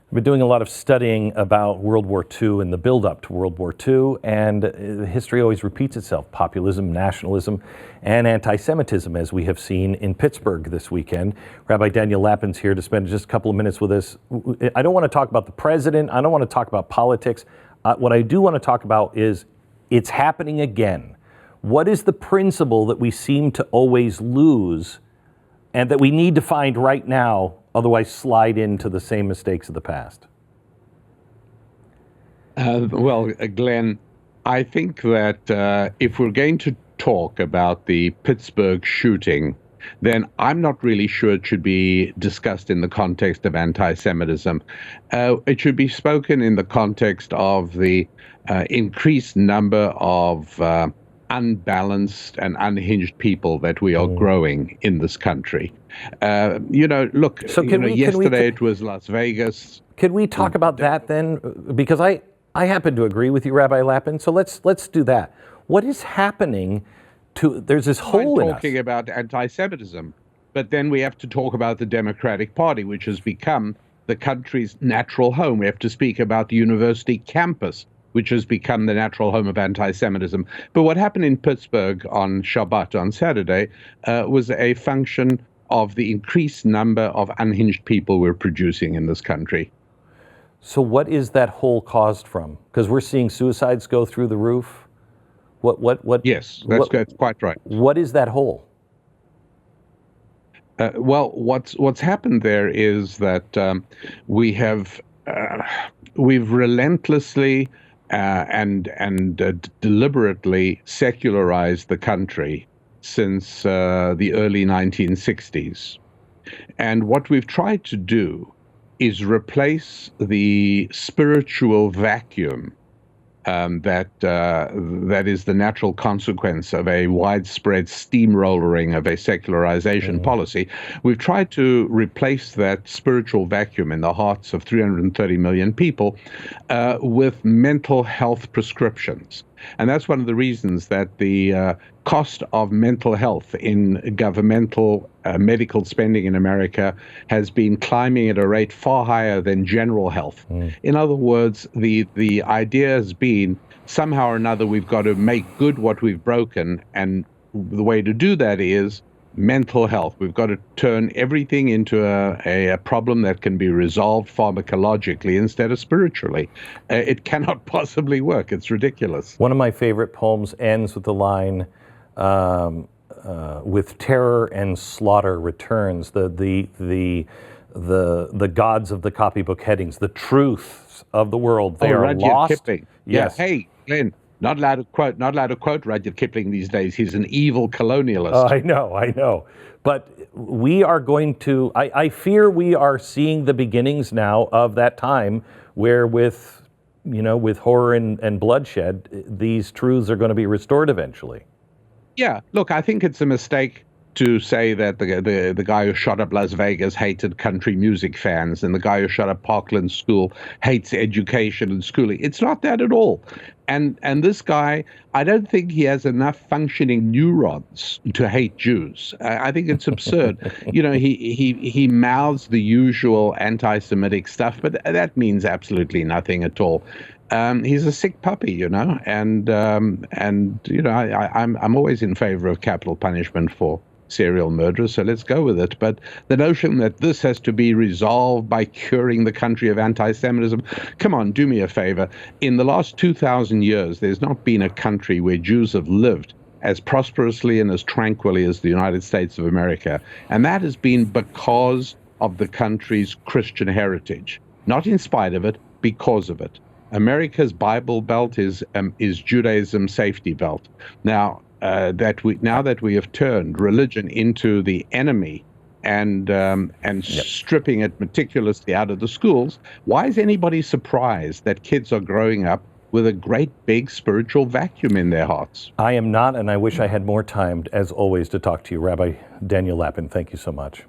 I've been doing a lot of studying about World War II and the build-up to World War II, and history always repeats itself. Populism, nationalism, and anti-Semitism, as we have seen in Pittsburgh this weekend. Rabbi Daniel Lapin's here to spend just a couple of minutes with us. I don't want to talk about the president. I don't want to talk about politics. What I do want to talk about is it's happening again. What is the principle that we seem to always lose and that we need to find right now, otherwise slide into the same mistakes of the past? Glenn, I think that if we're going to talk about the Pittsburgh shooting, then I'm not really sure it should be discussed in the context of anti-Semitism. It should be spoken in the context of the increased number of unbalanced and unhinged people that we are growing in this country. Look, yesterday it was Las Vegas. Could we talk about that then? Because I happen to agree with you, Rabbi Lapin. So let's do that. What is happening to, there's this hole in us. I'm talking about anti-Semitism, but then we have to talk about the Democratic Party, which has become the country's natural home. We have to speak about the university campus, which has become the natural home of anti-Semitism. But what happened in Pittsburgh on Shabbat, on Saturday, was a function of the increased number of unhinged people we're producing in this country. So what is that hole caused from? Because we're seeing suicides go through the roof. Yes, that's quite right. What is that hole? What's happened there is that we've relentlessly and deliberately secularized the country since the early 1960s. And what we've tried to do is replace the spiritual vacuum that is the natural consequence of a widespread steamrollering of a secularization policy. We've tried to replace that spiritual vacuum in the hearts of 330 million people with mental health prescriptions. And that's one of the reasons that the cost of mental health in governmental medical spending in America has been climbing at a rate far higher than general health. In other words, the idea has been somehow or another we've got to make good what we've broken, and the way to do that is mental health. We've got to turn everything into a problem that can be resolved pharmacologically instead of spiritually. It cannot possibly work. It's ridiculous. One of my favorite poems ends with the line, with terror and slaughter returns. The gods of the copybook headings, the truths of the world, they are Rudyard lost. Kipling. Yes. Yeah. Hey, Glenn. Not allowed to quote Rudyard Kipling these days. He's an evil colonialist. I know. But we are going to, I fear we are seeing the beginnings now of that time where with horror and bloodshed, these truths are going to be restored eventually. Yeah, look, I think it's a mistake to say that the guy who shot up Las Vegas hated country music fans and the guy who shot up Parkland School hates education and schooling. It's not that at all. And this guy, I don't think he has enough functioning neurons to hate Jews. I think it's absurd. He mouths the usual anti-Semitic stuff, but that means absolutely nothing at all. He's a sick puppy, and I'm always in favor of capital punishment for serial murderers, so let's go with it. But the notion that this has to be resolved by curing the country of anti-Semitism, come on, do me a favor. In the last 2,000 years, there's not been a country where Jews have lived as prosperously and as tranquilly as the United States of America. And that has been because of the country's Christian heritage. Not in spite of it, because of it. America's Bible Belt is Judaism's safety belt. Now that we have turned religion into the enemy and stripping it meticulously out of the schools, why is anybody surprised that kids are growing up with a great big spiritual vacuum in their hearts? I am not, and I wish I had more time, as always, to talk to you. Rabbi Daniel Lapin, thank you so much.